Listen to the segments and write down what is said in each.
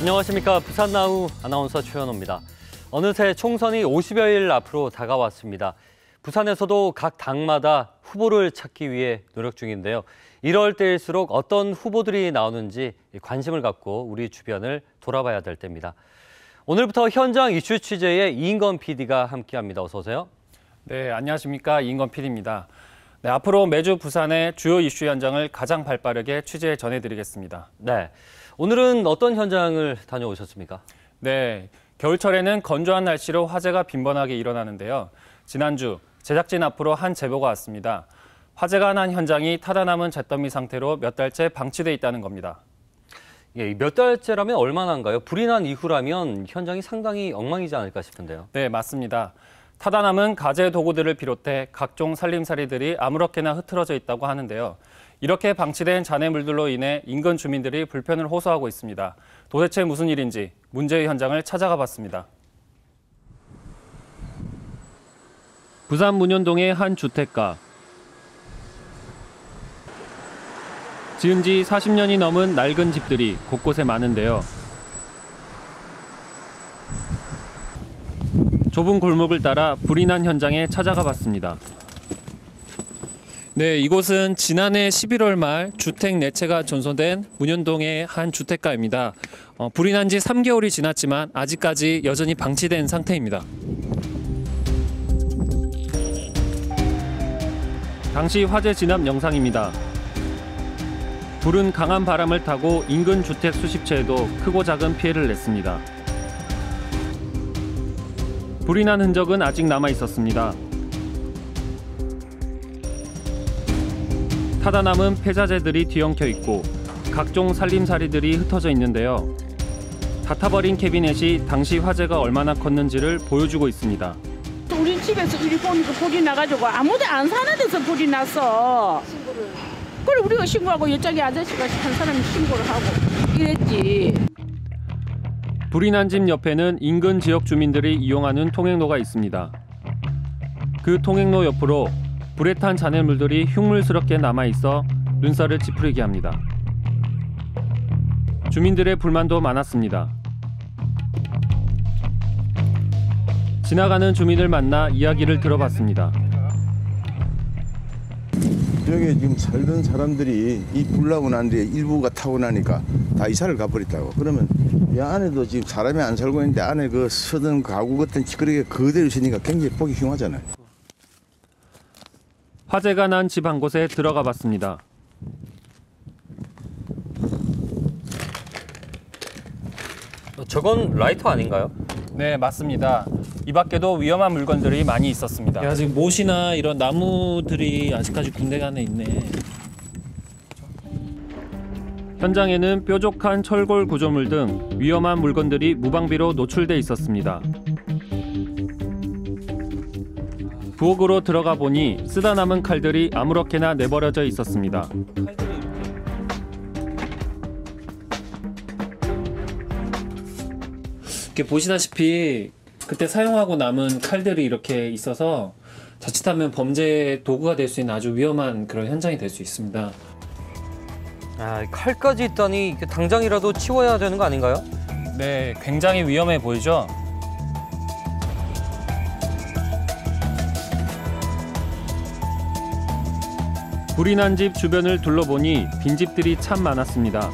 안녕하십니까. 부산나우 아나운서 최현호입니다. 어느새 총선이 50여일 앞으로 다가왔습니다. 부산에서도 각 당마다 후보를 찾기 위해 노력 중인데요. 이럴 때일수록 어떤 후보들이 나오는지 관심을 갖고 우리 주변을 돌아봐야 될 때입니다. 오늘부터 현장 이슈 취재에 이인건 PD가 함께합니다. 어서 오세요. 네, 안녕하십니까. 이인건 PD입니다. 네, 앞으로 매주 부산의 주요 이슈 현장을 가장 발빠르게 취재해 전해드리겠습니다. 네, 오늘은 어떤 현장을 다녀오셨습니까? 네, 겨울철에는 건조한 날씨로 화재가 빈번하게 일어나는데요. 지난주 제작진 앞으로 한 제보가 왔습니다. 화재가 난 현장이 타다 남은 잿더미 상태로 몇 달째 방치돼 있다는 겁니다. 예, 몇 달째라면 얼마나인가요? 불이 난 이후라면 현장이 상당히 엉망이지 않을까 싶은데요. 네, 맞습니다. 타다 남은 가재 도구들을 비롯해 각종 살림살이들이 아무렇게나 흐트러져 있다고 하는데요. 이렇게 방치된 잔해물들로 인해 인근 주민들이 불편을 호소하고 있습니다. 도대체 무슨 일인지 문제의 현장을 찾아가 봤습니다. 부산 문현동의 한 주택가. 지은 지 40년이 넘은 낡은 집들이 곳곳에 많은데요. 좁은 골목을 따라 불이 난 현장에 찾아가 봤습니다. 네, 이곳은 지난해 11월 말 주택 4채가 전소된 문현동의 한 주택가입니다. 불이 난 지 3개월이 지났지만 아직까지 여전히 방치된 상태입니다. 당시 화재 진압 영상입니다. 불은 강한 바람을 타고 인근 주택 수십 채에도 크고 작은 피해를 냈습니다. 불이 난 흔적은 아직 남아 있었습니다. 타다 남은 폐자재들이 뒤엉켜 있고 각종 살림살이들이 흩어져 있는데요. 다 타버린 캐비넷이 당시 화재가 얼마나 컸는지를 보여주고 있습니다. 우리 집에서 이리 보니까 불이 나가지고 아무도 안 사는 데서 불이 났어. 그래 우리가 신고하고 여쪽에 아저씨가 한 사람이 신고를 하고 이랬지. 불이 난 집 옆에는 인근 지역 주민들이 이용하는 통행로가 있습니다. 그 통행로 옆으로 불에 탄 잔해물들이 흉물스럽게 남아있어 눈살을 찌푸리게 합니다. 주민들의 불만도 많았습니다. 지나가는 주민을 만나 이야기를 들어봤습니다. 여기 지금 살던 사람들이 이 불 나고 난 뒤에 일부가 타고 나니까 다 이사를 가버렸다고. 그러면 이 안에도 지금 사람이 안 살고 있는데 안에 그 서던 가구 같은 찌끄레기가 그대로 있으니까 굉장히 보기 흉하잖아요. 화재가 난 집 한 곳에 들어가 봤습니다. 저건 라이터 아닌가요? 네, 맞습니다. 이 밖에도 위험한 물건들이 많이 있었습니다. 야, 지금 못이나 이런 나무들이 아직까지 군데가 안에 있네. 현장에는 뾰족한 철골 구조물 등 위험한 물건들이 무방비로 노출돼 있었습니다. 부엌으로 들어가 보니 쓰다 남은 칼들이 아무렇게나 내버려져 있었습니다. 이렇게 보시다시피 그때 사용하고 남은 칼들이 이렇게 있어서 자칫하면 범죄 도구가 될 수 있는 아주 위험한 그런 현장이 될 수 있습니다. 아, 칼까지 있다니 당장이라도 치워야 되는 거 아닌가요? 네, 굉장히 위험해 보이죠? 불이 난 집 주변을 둘러보니 빈집들이 참 많았습니다.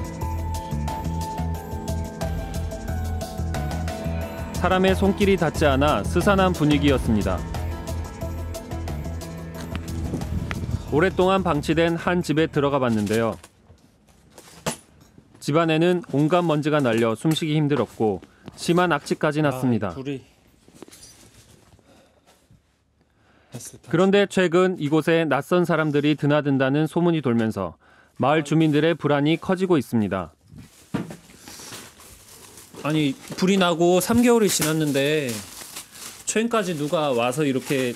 사람의 손길이 닿지 않아 스산한 분위기였습니다. 오랫동안 방치된 한 집에 들어가 봤는데요. 집 안에는 온갖 먼지가 날려 숨쉬기 힘들었고 심한 악취까지 났습니다. 그런데 최근 이곳에 낯선 사람들이 드나든다는 소문이 돌면서 마을 주민들의 불안이 커지고 있습니다. 아니, 불이 나고 3개월이 지났는데 최근까지 누가 와서 이렇게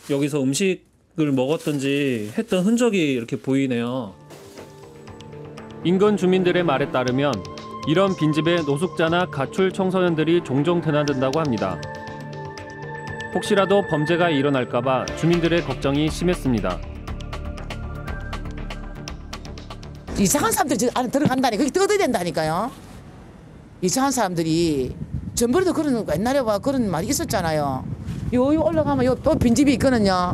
여기서 음식을 먹었던지 했던 흔적이 이렇게 보이네요. 인근 주민들의 말에 따르면 이런 빈집에 노숙자나 가출 청소년들이 종종 드나든다고 합니다. 혹시라도 범죄가 일어날까 봐 주민들의 걱정이 심했습니다. 이상한 사람들이 저 안에 들어간다니 그게 떠들어야 된다니까요. 이상한 사람들이 전번에도 그런 옛날에 와 그런 말이 있었잖아요. 여기 올라가면 요 또 빈집이 있거든요.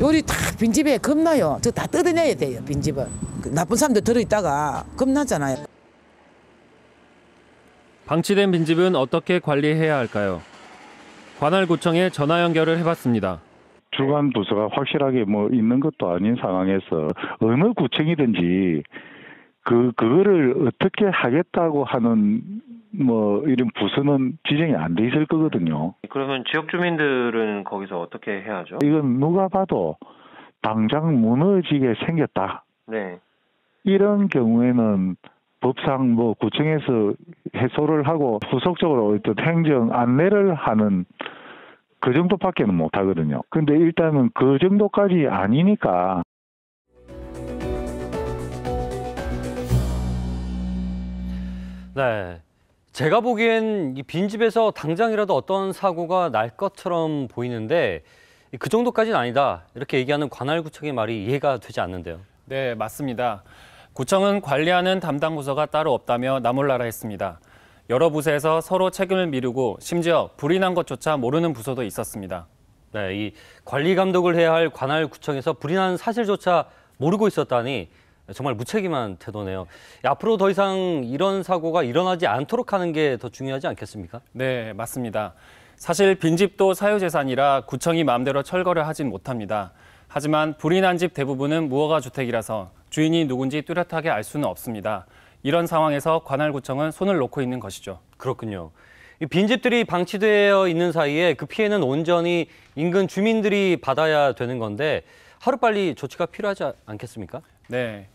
요리 다 빈집에 겁나요. 저 다 뜯어내야 돼요. 빈집은 그 나쁜 사람들 들어있다가 겁나잖아요. 방치된 빈집은 어떻게 관리해야 할까요? 관할구청에 전화 연결을 해봤습니다. 주관 부서가 확실하게 뭐 있는 것도 아닌 상황에서 어느 구청이든지 그거를 어떻게 하겠다고 하는 뭐 이런 부서는 지정이 안 돼 있을 거거든요. 그러면 지역 주민들은 거기서 어떻게 해야죠? 이건 누가 봐도 당장 무너지게 생겼다. 네. 이런 경우에는 법상 뭐 구청에서 해소를 하고 후속적으로 어떤 행정 안내를 하는 그 정도밖에는 못 하거든요. 근데 일단은 그 정도까지 아니니까. 네. 제가 보기엔 이 빈집에서 당장이라도 어떤 사고가 날 것처럼 보이는데 그 정도까지는 아니다. 이렇게 얘기하는 관할구청의 말이 이해가 되지 않는데요. 네, 맞습니다. 구청은 관리하는 담당 부서가 따로 없다며 나몰라라 했습니다. 여러 부서에서 서로 책임을 미루고 심지어 불이 난 것조차 모르는 부서도 있었습니다. 네, 이 관리 감독을 해야 할 관할구청에서 불이 난 사실조차 모르고 있었다니 정말 무책임한 태도네요. 앞으로 더 이상 이런 사고가 일어나지 않도록 하는 게 더 중요하지 않겠습니까? 네, 맞습니다. 사실 빈집도 사유재산이라 구청이 마음대로 철거를 하진 못합니다. 하지만 불이 난 집 대부분은 무허가 주택이라서 주인이 누군지 뚜렷하게 알 수는 없습니다. 이런 상황에서 관할구청은 손을 놓고 있는 것이죠. 그렇군요. 이 빈집들이 방치되어 있는 사이에 그 피해는 온전히 인근 주민들이 받아야 되는 건데 하루빨리 조치가 필요하지 않겠습니까? 네,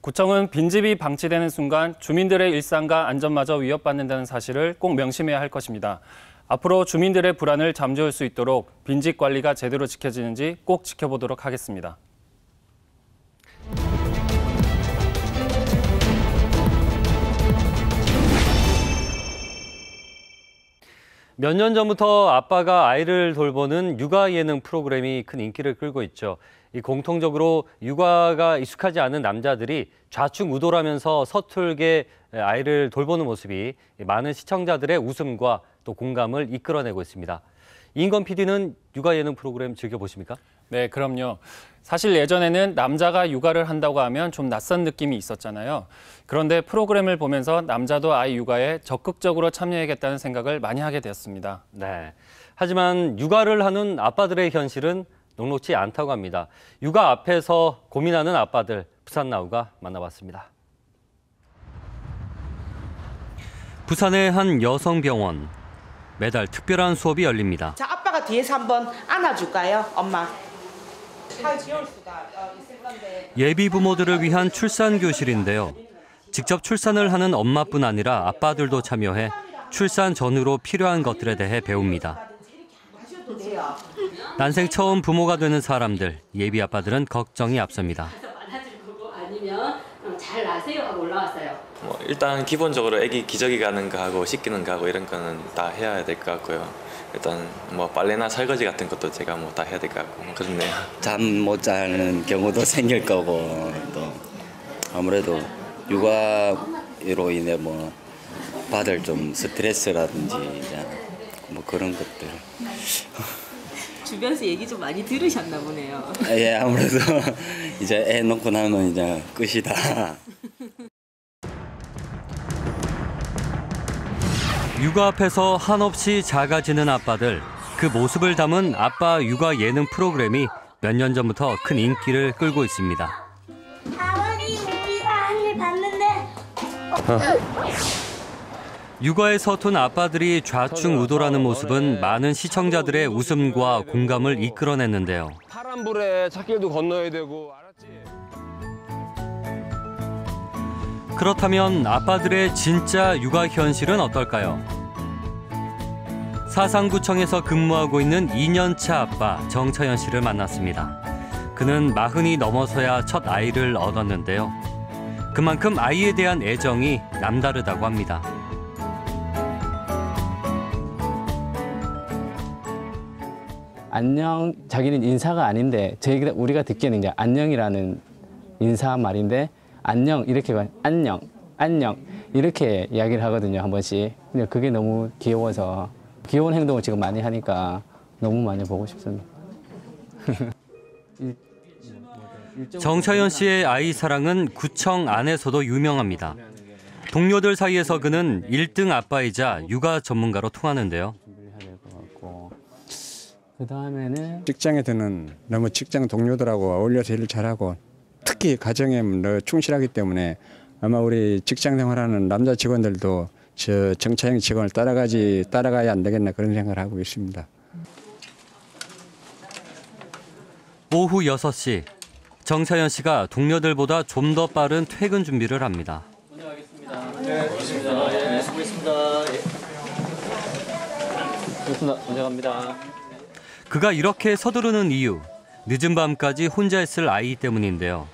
구청은 빈집이 방치되는 순간 주민들의 일상과 안전마저 위협받는다는 사실을 꼭 명심해야 할 것입니다. 앞으로 주민들의 불안을 잠재울 수 있도록 빈집 관리가 제대로 지켜지는지 꼭 지켜보도록 하겠습니다. 몇 년 전부터 아빠가 아이를 돌보는 육아 예능 프로그램이 큰 인기를 끌고 있죠. 이 공통적으로 육아가 익숙하지 않은 남자들이 좌충우돌하면서 서툴게 아이를 돌보는 모습이 많은 시청자들의 웃음과 또 공감을 이끌어내고 있습니다. 이인건 PD는 육아 예능 프로그램 즐겨보십니까? 네, 그럼요. 사실 예전에는 남자가 육아를 한다고 하면 좀 낯선 느낌이 있었잖아요. 그런데 프로그램을 보면서 남자도 아이 육아에 적극적으로 참여해야겠다는 생각을 많이 하게 되었습니다. 네. 하지만 육아를 하는 아빠들의 현실은 녹록지 않다고 합니다. 육아 앞에서 고민하는 아빠들, 부산나우가 만나봤습니다. 부산의 한 여성병원. 매달 특별한 수업이 열립니다. 자, 아빠가 뒤에서 한번 안아줄까요, 엄마? 잘 지울 수가 있을 건데. 예비 부모들을 위한 출산 교실인데요. 직접 출산을 하는 엄마뿐 아니라 아빠들도 참여해 출산 전후로 필요한 것들에 대해 배웁니다. 난생 처음 부모가 되는 사람들, 예비 아빠들은 걱정이 앞섭니다. 아니면 잘 나세요 하고 올라왔어요. 일단 기본적으로 아기 기저귀 가는 거 하고 씻기는 거 하고 이런 거는 다 해야 될 것 같고요. 일단 빨래나 설거지 같은 것도 제가 다 해야 될 것 같고 그렇네요. 잠 못 자는 경우도 생길 거고 또 아무래도 육아로 인해 받을 좀 스트레스라든지 그런 것들. 주변에서 얘기 좀 많이 들으셨나 보네요. 예, 아무래도 이제 애 놓고 나면 이제 끝이다. 육아 앞에서 한없이 작아지는 아빠들, 그 모습을 담은 아빠 육아 예능 프로그램이 몇 년 전부터 큰 인기를 끌고 있습니다. 아버지, 우리가 한일 봤는데. 육아에 서툰 아빠들이 좌충우돌하는 모습은 많은 시청자들의 웃음과 공감을 이끌어냈는데요. 파란 불에 찻길도 건너야 되고, 알았지? 그렇다면 아빠들의 진짜 육아 현실은 어떨까요? 사상구청에서 근무하고 있는 2년차 아빠 정차현 씨를 만났습니다. 그는 40이 넘어서야 첫 아이를 얻었는데요. 그만큼 아이에 대한 애정이 남다르다고 합니다. 안녕, 자기는 인사가 아닌데 우리가 듣기에는 이제 안녕이라는 인사 말인데 안녕 이렇게 가면 안녕, 안녕 이렇게 이야기를 하거든요, 한 번씩. 근데 그게 너무 귀여워서 귀여운 행동을 지금 많이 하니까 너무 많이 보고 싶습니다. 정차현 씨의 아이 사랑은 구청 안에서도 유명합니다. 동료들 사이에서 그는 1등 아빠이자 육아 전문가로 통하는데요. 그다음에는 직장에서는 너무 직장 동료들하고 어울려서 일을 잘하고 특히 가정에 충실하기 때문에 아마 우리 직장 생활하는 남자 직원들도 저 정차현 직원을 따라가야 안 되겠나 그런 생각을 하고 있습니다. 오후 6시, 정차현 씨가 동료들보다 좀 더 빠른 퇴근 준비를 합니다. 먼저 가겠습니다. 네, 고맙습니다. 예, 수고했습니다. 예. 고맙습니다. 먼저 갑니다. 그가 이렇게 서두르는 이유, 늦은 밤까지 혼자 있을 아이 때문인데요.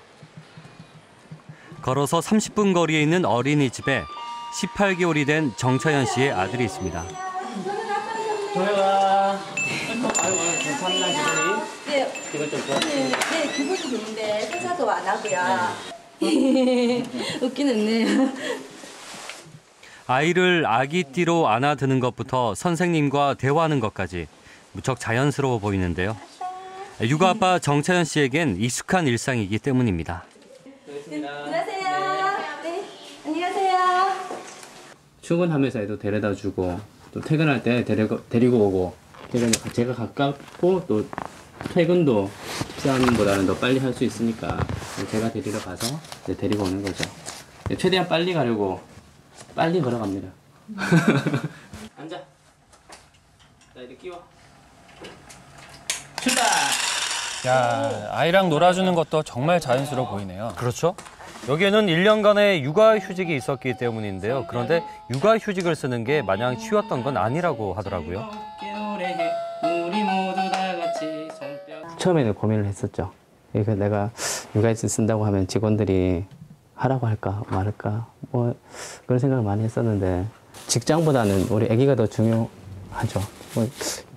걸어서 30분 거리에 있는 어린이집에 18개월이 된 정차현 씨의 아들이 있습니다. 조여가. 아이고, 괜찮나 기분이? 네. 기분 좀 좋아? 네, 기분이 좋은데 회사도 안 하고요. 웃기는 네. 아이를 아기띠로 안아드는 것부터 선생님과 대화하는 것까지 무척 자연스러워 보이는데요. 육아 아빠 정차현 씨에겐 익숙한 일상이기 때문입니다. 안녕하세요. 네, 안녕하세요. 출근하면서 애도 데려다주고 또 퇴근할 때 데리고 오고 제가 가깝고 또 퇴근도 집사람보다는 더 빨리 할 수 있으니까 제가 데리러 가서 데리고 오는 거죠. 최대한 빨리 가려고 빨리 걸어갑니다. 앉아. 자, 이제 끼워. 출발! 야, 아이랑 놀아주는 것도 정말 자연스러워 보이네요. 그렇죠. 여기에는 1년간의 육아휴직이 있었기 때문인데요. 그런데 육아휴직을 쓰는 게 마냥 쉬웠던 건 아니라고 하더라고요. 처음에는 고민을 했었죠. 그러니까 내가 육아휴직 쓴다고 하면 직원들이 하라고 할까 말할까 뭐 그런 생각을 많이 했었는데 직장보다는 우리 아기가 더 중요하죠. 뭐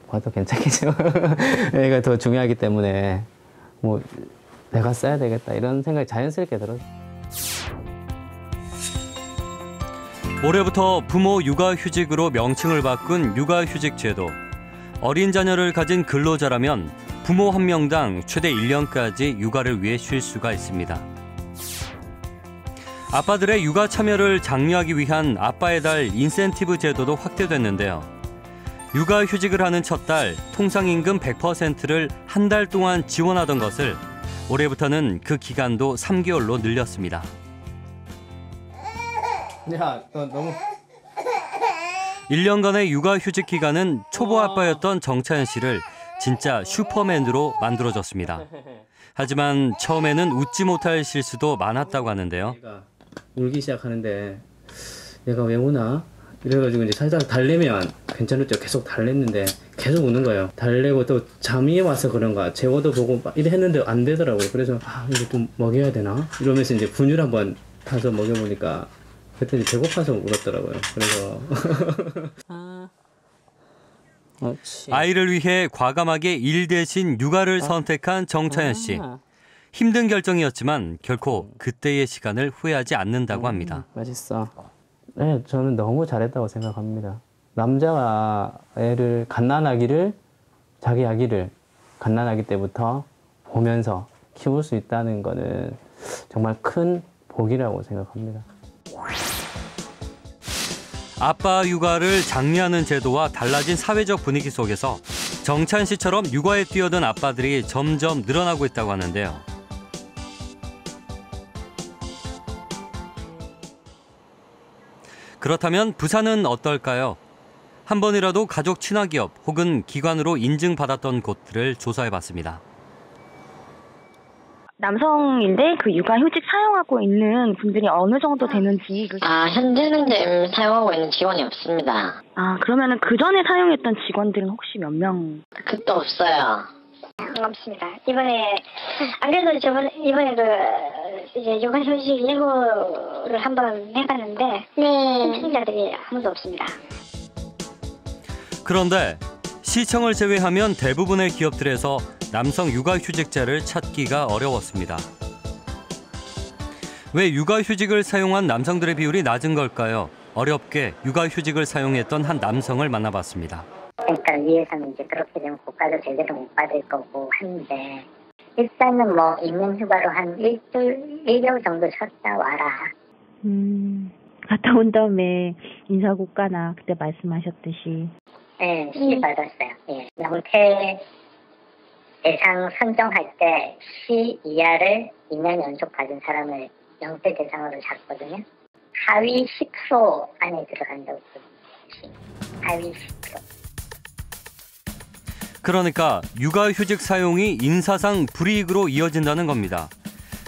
봐도 괜찮겠죠. 애가 더 중요하기 때문에 뭐 내가 써야 되겠다 이런 생각이 자연스럽게 들어요. 올해부터 부모 육아휴직으로 명칭을 바꾼 육아휴직 제도. 어린 자녀를 가진 근로자라면 부모 한 명당 최대 1년까지 육아를 위해 쉴 수가 있습니다. 아빠들의 육아 참여를 장려하기 위한 아빠의 달 인센티브 제도도 확대됐는데요. 육아휴직을 하는 첫 달 통상임금 100%를 한 달 동안 지원하던 것을 올해부터는 그 기간도 3개월로 늘렸습니다. 야, 너 너무 1년간의 육아휴직 기간은 초보 아빠였던 정차현 씨를 진짜 슈퍼맨으로 만들어줬습니다. 하지만 처음에는 웃지 못할 실수도 많았다고 하는데요. 울기 시작하는데 얘가 왜 우나? 이래가지고 이제 살짝 달래면 괜찮았죠. 계속 달랬는데 계속 우는 거예요. 달래고 또 잠이 와서 그런가 재워도 보고 막 이래 했는데 안 되더라고요. 그래서 이거 좀 먹여야 되나? 이러면서 이제 분유를 한번 타서 먹여보니까 그때 이제 배고파서 울었더라고요. 그래서 아이를 위해 과감하게 일 대신 육아를 선택한 정차현 씨. 힘든 결정이었지만 결코 그때의 시간을 후회하지 않는다고 합니다. 맛있어. 네, 저는 너무 잘했다고 생각합니다. 남자가 애를 자기 아기를 갓난아기 때부터 보면서 키울 수 있다는 거는 정말 큰 복이라고 생각합니다. 아빠 육아를 장려하는 제도와 달라진 사회적 분위기 속에서 정찬 씨처럼 육아에 뛰어든 아빠들이 점점 늘어나고 있다고 하는데요. 그렇다면 부산은 어떨까요? 한 번이라도 가족 친화기업 혹은 기관으로 인증받았던 곳들을 조사해봤습니다. 남성인데 그 육아휴직 사용하고 있는 분들이 어느 정도 되는지. 현재는 사용하고 있는 직원이 없습니다. 그러면은 그 전에 사용했던 직원들은 혹시 몇 명? 그것도 없어요. 없습니다. 안 그래도 이번에도 이제 육아휴직 예고를 한번 해봤는데 신청자들이 아무도 없습니다. 그런데 시청을 제외하면 대부분의 기업들에서 남성 육아휴직자를 찾기가 어려웠습니다. 왜 육아휴직을 사용한 남성들의 비율이 낮은 걸까요? 어렵게 육아휴직을 사용했던 한 남성을 만나봤습니다. 그러니까 위에서는 이제 그렇게 되면 고가도 제대로 못 받을 거고 하는데 일단은 뭐 있는 휴가로 한 일주일, 1개월 정도 쉬었다 와라. 갔다 온 다음에 인사고과나 그때 말씀하셨듯이. 네, 시 받았어요. 예. 명태 대상 선정할 때 시 이하를 2년 연속 받은 사람을 명태 대상으로 잡거든요. 하위 10% 안에 들어간다고. 하위 10%. 그러니까 육아휴직 사용이 인사상 불이익으로 이어진다는 겁니다.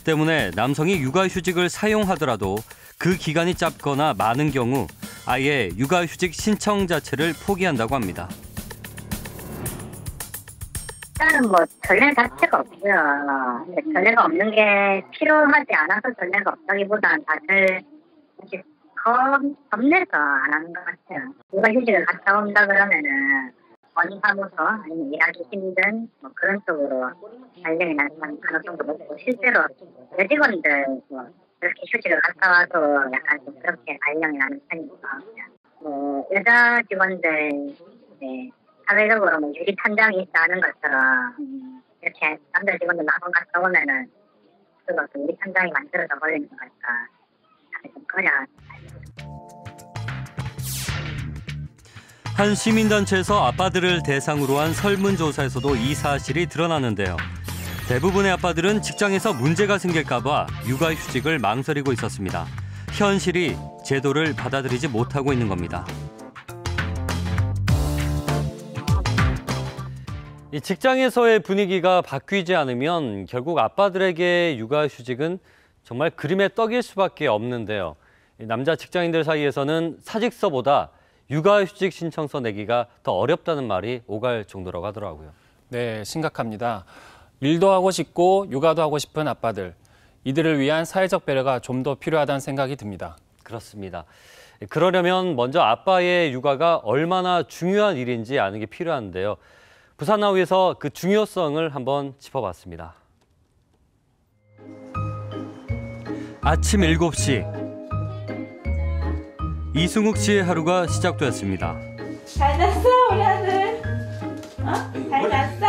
때문에 남성이 육아휴직을 사용하더라도 그 기간이 짧거나 많은 경우 아예 육아휴직 신청 자체를 포기한다고 합니다. 일단은 뭐 전례 자체가 없고요. 전례가 없는 게 필요하지 않아서 전례가 없다기보다는 다들 이제 겁내서 안 하는 것 같아요. 육아휴직을 갔다 온다 그러면은 원사무소 아니면 일하기 힘든 뭐 그런 쪽으로 발령이 나는 가능성도 높고 실제로 여직원들 뭐 그렇게 휴직을 갔다 와도 약간 좀 그렇게 발령이 나는 편이니까 뭐 여자 직원들 네, 사회적으로 뭐 유리 판정이 있다는 것처럼 이렇게 남자 직원들 나만 갔다 오면은 그것도 유리 판정이 만들어져 버리는 거니까 좀 꺼려. 한 시민단체에서 아빠들을 대상으로 한 설문조사에서도 이 사실이 드러나는데요. 대부분의 아빠들은 직장에서 문제가 생길까 봐 육아휴직을 망설이고 있었습니다. 현실이 제도를 받아들이지 못하고 있는 겁니다. 이 직장에서의 분위기가 바뀌지 않으면 결국 아빠들에게 육아휴직은 정말 그림의 떡일 수밖에 없는데요. 남자 직장인들 사이에서는 사직서보다 육아휴직 신청서 내기가 더 어렵다는 말이 오갈 정도라고 하더라고요. 네, 심각합니다. 일도 하고 싶고 육아도 하고 싶은 아빠들. 이들을 위한 사회적 배려가 좀 더 필요하다는 생각이 듭니다. 그렇습니다. 그러려면 먼저 아빠의 육아가 얼마나 중요한 일인지 아는 게 필요한데요. 부산나우에서 그 중요성을 한번 짚어봤습니다. 아침 7시. 이승욱 씨의 하루가 시작되었습니다. 잘 잤어 우리 아들? 잘 잤어?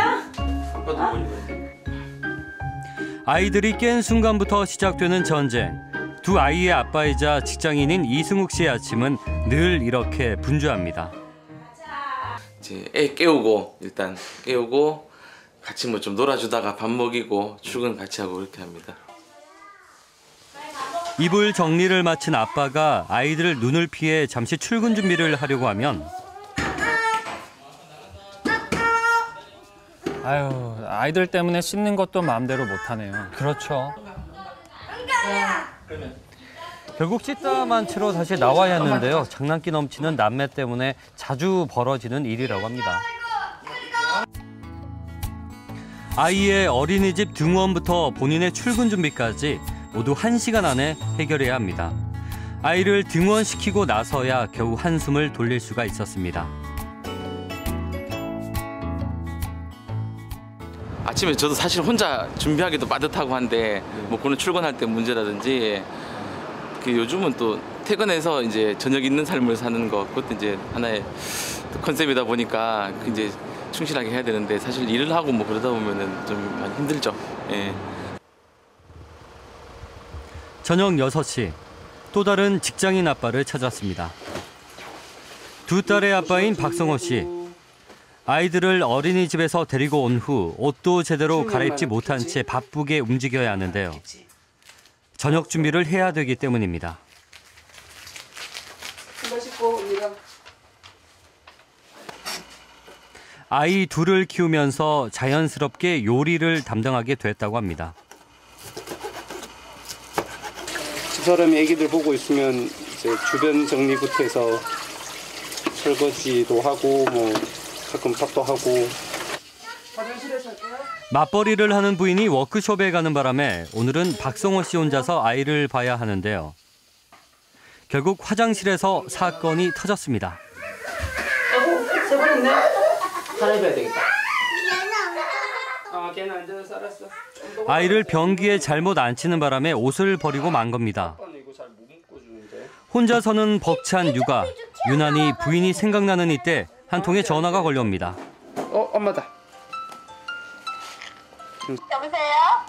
아이들이 깬 순간부터 시작되는 전쟁. 두 아이의 아빠이자 직장인인 이승욱 씨의 아침은 늘 이렇게 분주합니다. 이제 애 깨우고 일단 깨우고 같이 뭐 좀 놀아주다가 밥 먹이고 출근 같이 하고 그렇게 합니다. 이불 정리를 마친 아빠가 아이들 눈을 피해 잠시 출근 준비를 하려고 하면 아유, 아이들 때문에 씻는 것도 마음대로 못하네요. 그렇죠. 결국 씻다만 치러 다시 나와야 했는데요. 장난기 넘치는 남매 때문에 자주 벌어지는 일이라고 합니다. 아이의 어린이집 등원부터 본인의 출근 준비까지 모두 1시간 안에 해결해야 합니다. 아이를 등원시키고 나서야 겨우 한숨을 돌릴 수가 있었습니다. 아침에 저도 사실 혼자 준비하기도 빠듯하고 한데 뭐 그런 출근할 때 문제라든지 그 요즘은 또 퇴근해서 이제 저녁 있는 삶을 사는 거 그것도 이제 하나의 컨셉이다 보니까 이제 충실하게 해야 되는데 사실 일을 하고 뭐 그러다 보면은 좀 많이 힘들죠. 예. 저녁 6시, 또 다른 직장인 아빠를 찾았습니다. 두 딸의 아빠인 박성호 씨. 아이들을 어린이집에서 데리고 온 후 옷도 제대로 갈아입지 못한 채 바쁘게 움직여야 하는데요. 저녁 준비를 해야 되기 때문입니다. 아이 둘을 키우면서 자연스럽게 요리를 담당하게 됐다고 합니다. 집사람이 애기들 보고 있으면 이제 주변 정리부터 해서 설거지도 하고 뭐 가끔 밥도 하고. 맞벌이를 하는 부인이 워크숍에 가는 바람에 오늘은 박성호 씨 혼자서 아이를 봐야 하는데요. 결국 화장실에서 사건이 터졌습니다. 세번인데? 갈아입어야 되겠다. 걔는 앉아서 살았어. 아이를 변기에 잘못 앉히는 바람에 옷을 버리고 만 겁니다. 혼자서는 벅찬 육아. 유난히 부인이 생각나는 이때 한 통의 전화가 걸려옵니다. 엄마다. 여보세요?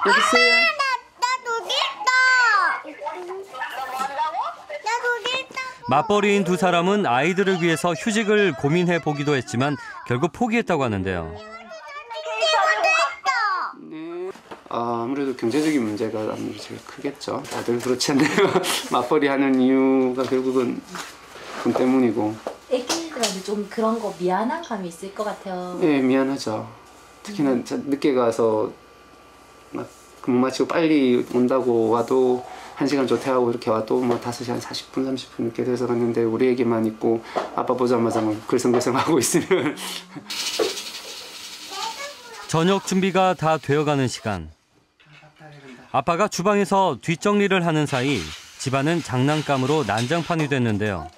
여보세요? 나 독일 있다. 나 독일 있다. 맞벌이인 두 사람은 아이들을 위해서 휴직을 고민해 보기도 했지만 결국 포기했다고 하는데요. 아무래도 경제적인 문제가 아무래도 제일 크겠죠. 다들 그렇지 않나요? 맞벌이 하는 이유가 결국은 돈 때문이고. 애기들한테 좀 그런 거 미안한 감이 있을 것 같아요. 네, 미안하죠. 특히나 늦게 가서 막 근무 마치고 빨리 온다고 와도 1시간 조퇴하고 이렇게 와도 뭐 5시간 40분, 30분 이렇게 돼서 갔는데 우리 애기만 있고 아빠 보자마자 뭐 글썽글썽하고 있으면. 저녁 준비가 다 되어가는 시간. 아빠가 주방에서 뒷정리를 하는 사이 집안은 장난감으로 난장판이 됐는데요.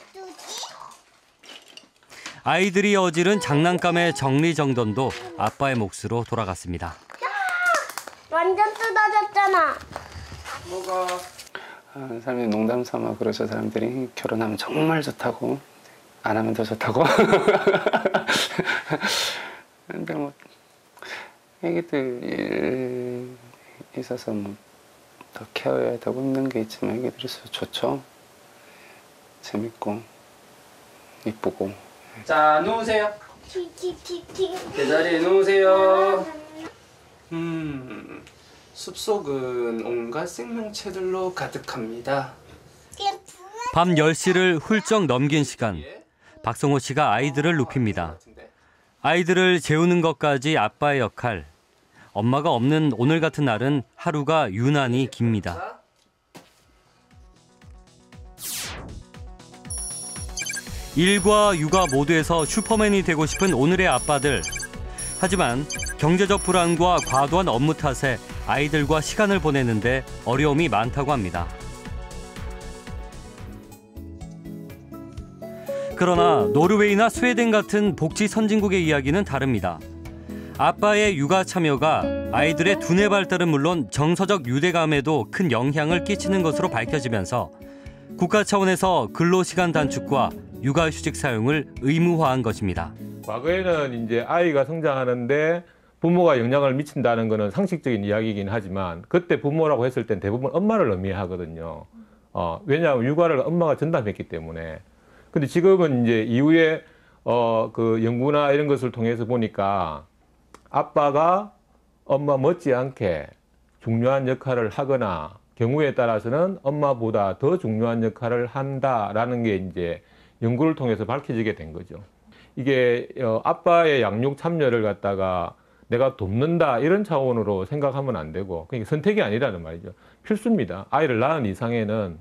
아이들이 어지른 장난감의 정리정돈도 아빠의 몫으로 돌아갔습니다. 완전 뜯어졌잖아. 뭐가? 사람들이 농담 삼아 그러죠. 사람들이 결혼하면 정말 좋다고, 안 하면 더 좋다고. 근데 뭐 애기들 있어서 뭐 더 케어해야 되고 힘든 게 있지만 애기들 있어서 좋죠. 재밌고 이쁘고. 자, 누우세요. 제자리에 누우세요. 숲속은 온갖 생명체들로 가득합니다. 밤 10시를 훌쩍 넘긴 시간. 박성호 씨가 아이들을 눕힙니다. 아이들을 재우는 것까지 아빠의 역할. 엄마가 없는 오늘 같은 날은 하루가 유난히 깁니다. 일과 육아 모두에서 슈퍼맨이 되고 싶은 오늘의 아빠들. 하지만 경제적 불안과 과도한 업무 탓에 아이들과 시간을 보내는데 어려움이 많다고 합니다. 그러나 노르웨이나 스웨덴 같은 복지 선진국의 이야기는 다릅니다. 아빠의 육아 참여가 아이들의 두뇌 발달은 물론 정서적 유대감에도 큰 영향을 끼치는 것으로 밝혀지면서 국가 차원에서 근로시간 단축과 육아휴직 사용을 의무화한 것입니다. 과거에는 이제 아이가 성장하는데 부모가 영향을 미친다는 것은 상식적인 이야기이긴 하지만 그때 부모라고 했을 땐 대부분 엄마를 의미하거든요. 왜냐하면 육아를 엄마가 전담했기 때문에. 근데 지금은 이제 이후에 그 연구나 이런 것을 통해서 보니까 아빠가 엄마 못지않게 중요한 역할을 하거나 경우에 따라서는 엄마보다 더 중요한 역할을 한다라는 게 이제 연구를 통해서 밝혀지게 된 거죠. 이게 아빠의 양육 참여를 갖다가 내가 돕는다 이런 차원으로 생각하면 안 되고 그러니까 선택이 아니라는 말이죠. 필수입니다. 아이를 낳은 이상에는.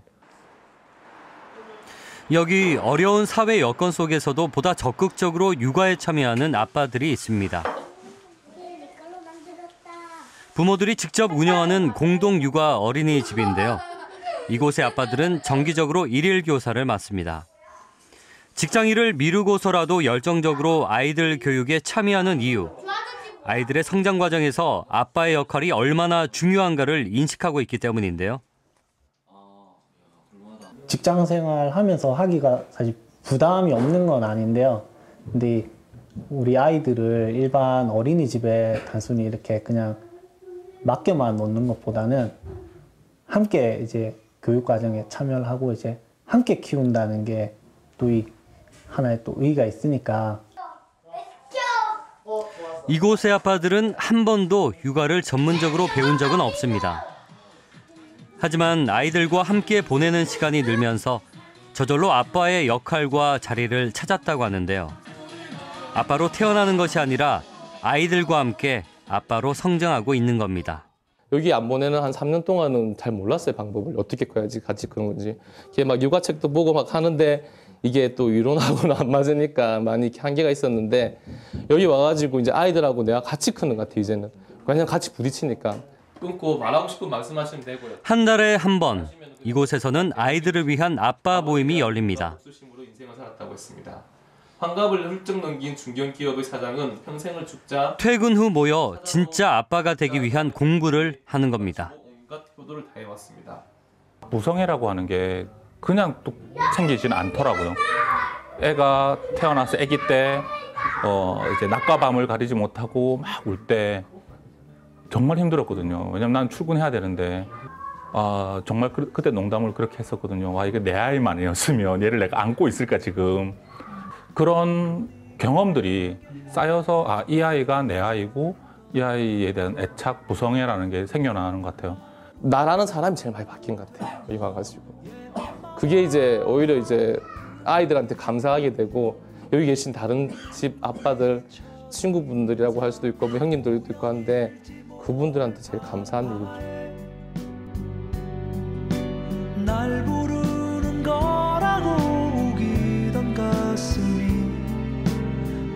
여기 어려운 사회 여건 속에서도 보다 적극적으로 육아에 참여하는 아빠들이 있습니다. 부모들이 직접 운영하는 공동육아 어린이집인데요. 이곳의 아빠들은 정기적으로 일일 교사를 맡습니다. 직장 일을 미루고서라도 열정적으로 아이들 교육에 참여하는 이유. 아이들의 성장 과정에서 아빠의 역할이 얼마나 중요한가를 인식하고 있기 때문인데요. 직장 생활 하면서 하기가 사실 부담이 없는 건 아닌데요. 근데 우리 아이들을 일반 어린이집에 단순히 이렇게 그냥 맡겨만 놓는 것보다는 함께 이제 교육 과정에 참여를 하고 이제 함께 키운다는 게 또 이 하나의 또 의의가 있으니까. 이곳의 아빠들은 한 번도 육아를 전문적으로 배운 적은 없습니다. 하지만 아이들과 함께 보내는 시간이 늘면서 저절로 아빠의 역할과 자리를 찾았다고 하는데요. 아빠로 태어나는 것이 아니라 아이들과 함께 아빠로 성장하고 있는 겁니다. 여기 안 보내는 한 3년 동안은 잘 몰랐어요. 방법을 어떻게 커야지 같이 그런 건지. 이게 막 육아책도 보고 막 하는데 이게 또 이론하고는 안 맞으니까 많이 한계가 있었는데 여기 와가지고 이제 아이들하고 내가 같이 크는 것 같아요. 이제는 그냥 같이 부딪히니까. 끊고 말하고 싶은 말씀하시면 되고요. 한 달에 한 번 이곳에서는 아이들을 위한 아빠 모임이 열립니다. 인생을 살았다고 했습니다. 환갑을 훌쩍 넘긴 중견기업의 사장은 평생을 죽자 퇴근 후 모여 진짜 아빠가 되기 위한 공부를 하는 겁니다. 온갖 효도를 다해왔습니다. 무성애라고 하는 게 그냥 또 생기지는 않더라고요. 애가 태어나서 아기 때 이제 낮과 밤을 가리지 못하고 막 울 때 정말 힘들었거든요. 왜냐면 난 출근해야 되는데 정말 그때 농담을 그렇게 했었거든요. 이게 내 아이만이었으면 얘를 내가 안고 있을까 지금. 그런 경험들이 쌓여서 이 아이가 내 아이고 이 아이에 대한 애착, 무성애라는 게 생겨나는 것 같아요. 나라는 사람이 제일 많이 바뀐 것 같아요. 여기 와가지고. 그게 이제 오히려 이제 아이들한테 감사하게 되고 여기 계신 다른 집 아빠들, 친구분들이라고 할 수도 있고 뭐 형님들도 있고 한데 그분들한테 제일 감사한 일이죠. 날 부르는 거라고 우기던 가슴이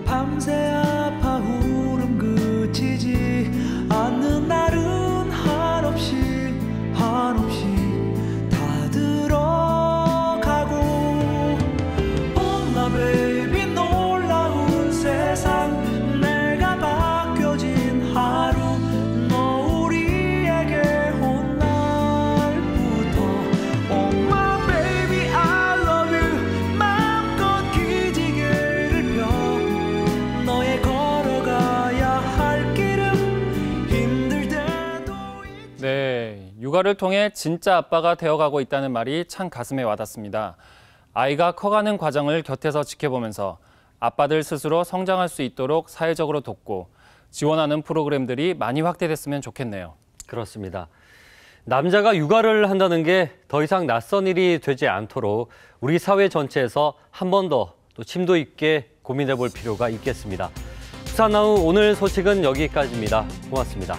밤새 아파 울음 그치지 않는 날은 한없이 다 들어가고 엄마 베이비 놀라운 세상 내가 바뀌어진 하루 너 우리에게 온 날부터 엄마 베이비 I love you 마음껏 기지개를 펴 너의 걸어가야 할 길은 힘들 때도 네, 육아를 통해 진짜 아빠가 되어가고 있다는 말이 참 가슴에 와닿습니다. 아이가 커가는 과정을 곁에서 지켜보면서 아빠들 스스로 성장할 수 있도록 사회적으로 돕고 지원하는 프로그램들이 많이 확대됐으면 좋겠네요. 그렇습니다. 남자가 육아를 한다는 게 더 이상 낯선 일이 되지 않도록 우리 사회 전체에서 한 번 더 또 심도 있게 고민해 볼 필요가 있겠습니다. 부산나우 오늘 소식은 여기까지입니다. 고맙습니다.